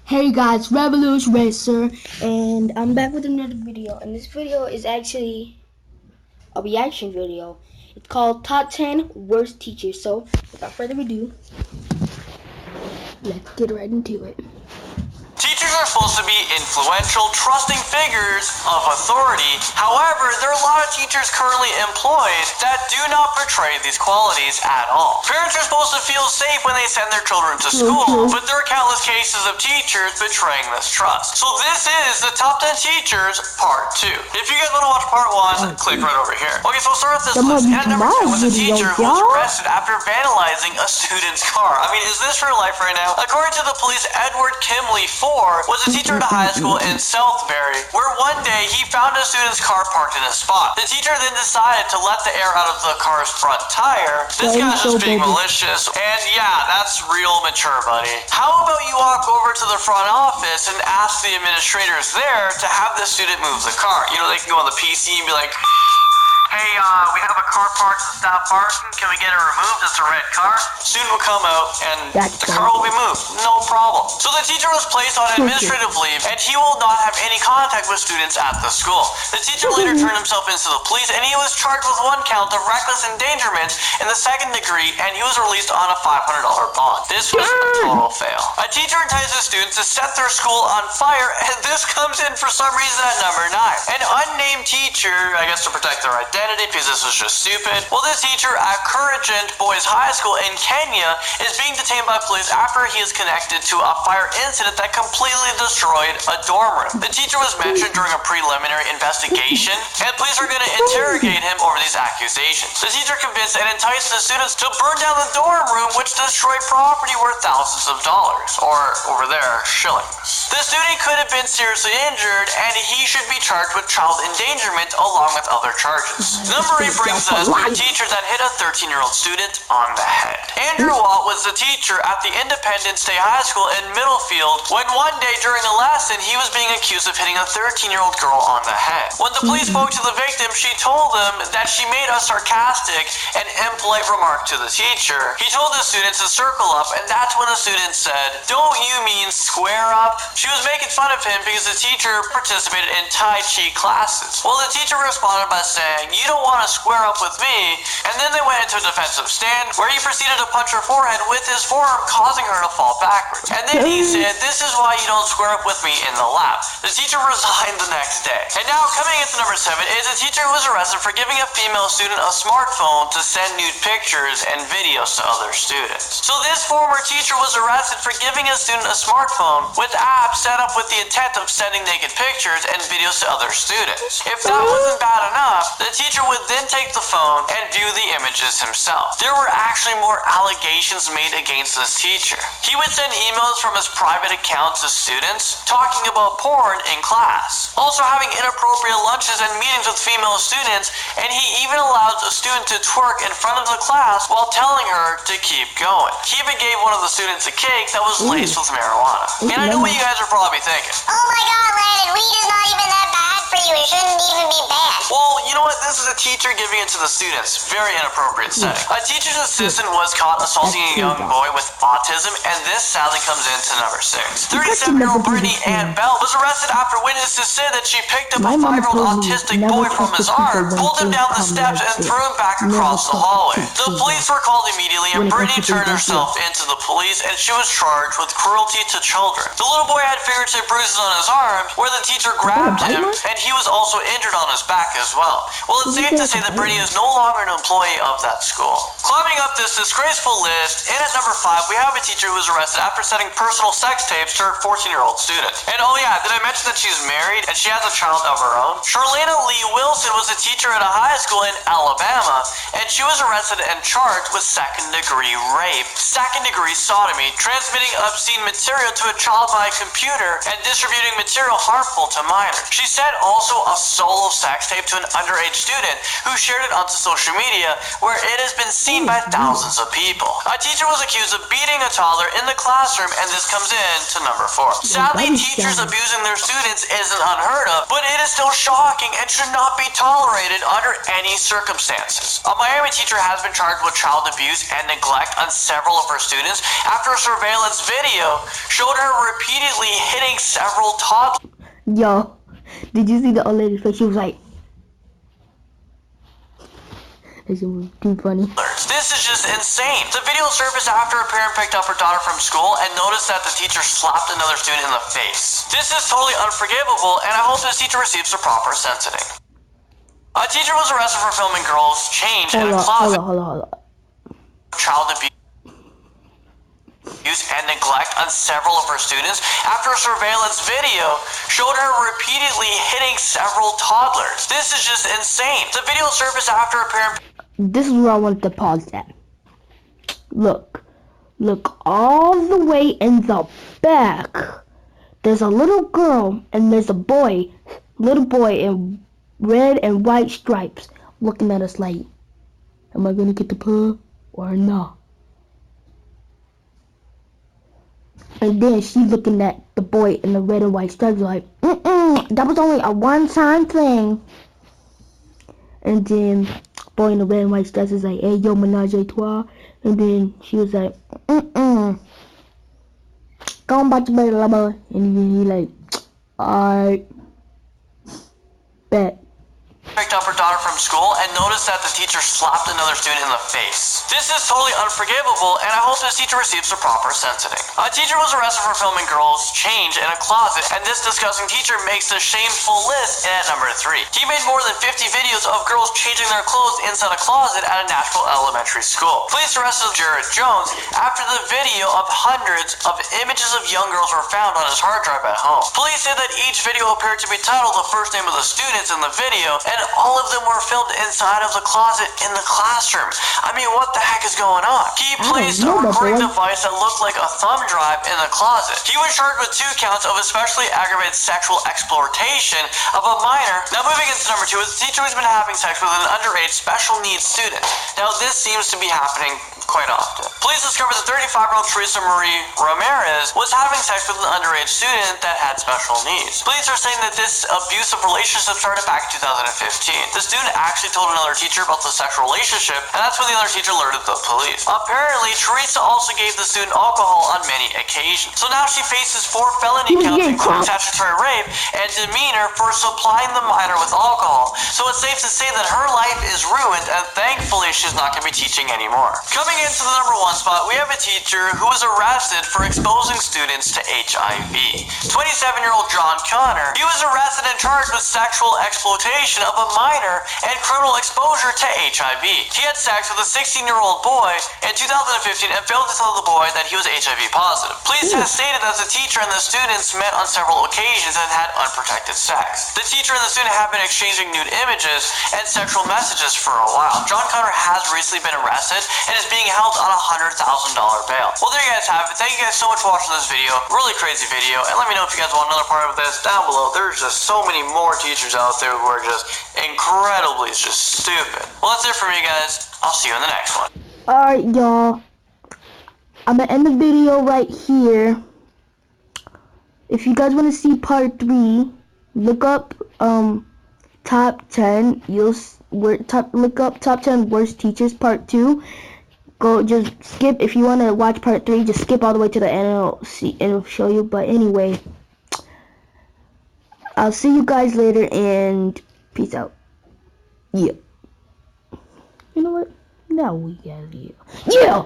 Hey guys, Revolution Racer, and I'm back with another video. And this video is actually a reaction video. It's called Top 10 Worst Teachers. So, without further ado, let's get right into it. Teachers are supposed to be influential, trusting figures of authority. However, there are a lot of teachers currently employed that do not portray these qualities at all. Parents are supposed to feel safe when they send their children to school, but there are countless cases of teachers betraying this trust. So this is the top 10 teachers, part 2. If you guys want to watch part 1, click right over here. Okay, so we'll start with this list. And number 10 was a teacher who was arrested after vandalizing a student's car. I mean, is this real life right now? According to the police, Edward Kimley was a teacher at a high school in Southbury, where one day he found a student's car parked in a spot. The teacher then decided to let the air out of the car's front tire. This guy's just being malicious, and yeah, that's real mature, buddy. How about you walk over to the front office and ask the administrators there to have the student move the car? You know, they can go on the PC and be like, hey, we have a car parked in staff parking. Can we get it removed? It's a red car. Student will come out and the car will be moved. No problem. So the teacher was placed on administrative leave and he will not have any contact with students at the school. The teacher later turned himself into the police and he was charged with 1 count of reckless endangerment in the 2nd degree, and he was released on a $500 bond. This was a total fail. A teacher entices students to set their school on fire, and this comes in for some reason at number 9. An unnamed teacher, I guess to protect their identity, because this was just stupid. Well, this teacher at Curragent Boys High School in Kenya is being detained by police after he is connected to a fire incident that completely destroyed a dorm room. The teacher was mentioned during a preliminary investigation, and police are going to interrogate him over these accusations. The teacher convinced and enticed the students to burn down the dorm room, which destroyed property worth thousands of dollars, or over there, shillings. The student could have been seriously injured, and he should be charged with child endangerment along with other charges. Number 8 brings us to a teacher that hit a 13-year-old student on the head. Andrew Watt was the teacher at the Independence Day High School in Middlefield when one day during a lesson he was being accused of hitting a 13-year-old girl on the head. When the police spoke to the victim, she told them that she made a sarcastic and impolite remark to the teacher. He told the students to circle up, and that's when the student said, "Don't you mean square up?" She was making fun of him because the teacher participated in Tai Chi classes. Well, the teacher responded by saying, "You don't want to square up with me," and then they went into a defensive stand where he proceeded to punch her forehead with his forearm, causing her to fall backwards. And then he said, "This is why you don't square up with me in the lab." The teacher resigned the next day. And now coming into number 7 is a teacher who was arrested for giving a female student a smartphone to send nude pictures and videos to other students. So this former teacher was arrested for giving a student a smartphone with apps set up with the intent of sending naked pictures and videos to other students. If that wasn't bad enough, the teacher would then take the phone and view the images himself. There were actually more allegations made against this teacher. He would send emails from his private account to students talking about porn in class, also having inappropriate lunches and meetings with female students, and he even allowed a student to twerk in front of the class while telling her to keep going. He even gave one of the students a cake that was laced with marijuana. And I know what you guys are probably thinking. Oh my god, Landon, weed is not even that bad for you. It shouldn't even be bad. Well, you know what? This is a teacher giving it to the students. Very inappropriate setting. A teacher's assistant was caught assaulting a young boy with autism, and this sadly comes into number 6. 37-year-old Brittany Ann Bell was arrested after witnesses said that she picked up a 5-year-old autistic boy from his arm, pulled him down the steps, and threw him back across the hallway. The police were called immediately, and Brittany turned herself into the police, and she was charged with cruelty to children. The little boy had fingertip bruises on his arm, where the teacher grabbed him, and he was also injured on his back as well. Well, it's safe to say that Brittany is no longer an employee of that school. Climbing up this disgraceful list, and at number 5, we have a teacher who was arrested after sending personal sex tapes to her 14-year-old student. And oh yeah, did I mention that she's married and she has a child of her own? Charlana Lee Wilson was a teacher at a high school in Alabama, and she was arrested and charged with 2nd-degree rape, 2nd-degree sodomy, transmitting obscene material to a child by computer, and distributing material harmful to minors. She said also also a solo sex tape to an underage student who shared it onto social media, where it has been seen by thousands of people. A teacher was accused of beating a toddler in the classroom, and this comes in to number 4. Sadly, teachers abusing their students isn't unheard of, but it is still shocking and should not be tolerated under any circumstances. A Miami teacher has been charged with child abuse and neglect on several of her students after a surveillance video showed her repeatedly hitting several toddlers. Yo, did you see the old lady's face? She was like, this was too funny. This is just insane. The video surfaced after a parent picked up her daughter from school and noticed that the teacher slapped another student in the face. This is totally unforgivable, and I hope this teacher receives the proper sentencing. A teacher was arrested for filming girls change in a closet. Hold on. Child abuse and neglect on several of her students after a surveillance video showed her repeatedly hitting several toddlers. This is just insane. The video surfaced after a parent... This is where I wanted to pause that. Look all the way in the back. There's a little girl and there's a boy, little boy in red and white stripes looking at us like, am I gonna get the pub or not? And then she's looking at the boy in the red and white stripes like, that was only a one-time thing. And then boy in the red and white stripes is like, hey, yo, menage a trois. And then she was like, go on back to bed, lover. And then he like, alright, bet. Picked up her daughter from school and noticed that the teacher slapped another student in the face. This is totally unforgivable, and I hope this teacher receives the proper sentencing. A teacher was arrested for filming girls change in a closet, and this disgusting teacher makes the shameful list at number 3. He made more than 50 videos of girls changing their clothes inside a closet at a Nashville elementary school. Police arrested Jared Jones after the video of hundreds of images of young girls were found on his hard drive at home. Police said that each video appeared to be titled the first name of the students in the video, and all of them were filmed inside of the closet in the classroom. I mean, what the heck is going on? He placed a recording device that looked like a thumb drive in the closet. He was charged with 2 counts of especially aggravated sexual exploitation of a minor. Now moving into number 2, is the teacher who's been having sex with an underage special needs student. Now this seems to be happening quite often. Police discovered that 35-year-old Teresa Marie Ramirez was having sex with an underage student that had special needs. Police are saying that this abusive relationship started back in 2015. The student actually told another teacher about the sexual relationship, and that's when the other teacher alerted the police. Apparently, Teresa also gave the student alcohol on many occasions. So now she faces 4 felony counts, including statutory rape and demeanor for supplying the minor with alcohol. So it's safe to say that her life is ruined, and thankfully she's not going to be teaching anymore. Coming into the number 1 spot, we have a teacher who was arrested for exposing students to HIV. 27-year-old John Connor. He was arrested and charged with sexual exploitation of a minor and criminal exposure to HIV. He had sex with a 16-year-old boy in 2015 and failed to tell the boy that he was HIV positive. Police have stated that the teacher and the students met on several occasions and had unprotected sex. The teacher and the student have been exchanging nude images and sexual messages for a while. John Connor has recently been arrested and is being held on a $100,000 bail. Well, there you guys have it. Thank you guys so much for watching this video. Really crazy video. And let me know if you guys want another part of this down below. There's just so many more teachers out there who are just incredibly just stupid. Well, that's it for me, guys. I'll see you in the next one. Alright, y'all. I'm gonna end the video right here. If you guys want to see part 3, look up top 10. Look up top 10 worst teachers part 2. Go just skip if you want to watch part 3. Just skip all the way to the end and it'll show you. But anyway, I'll see you guys later and peace out. Yeah. You know what? Now we got it. Yeah.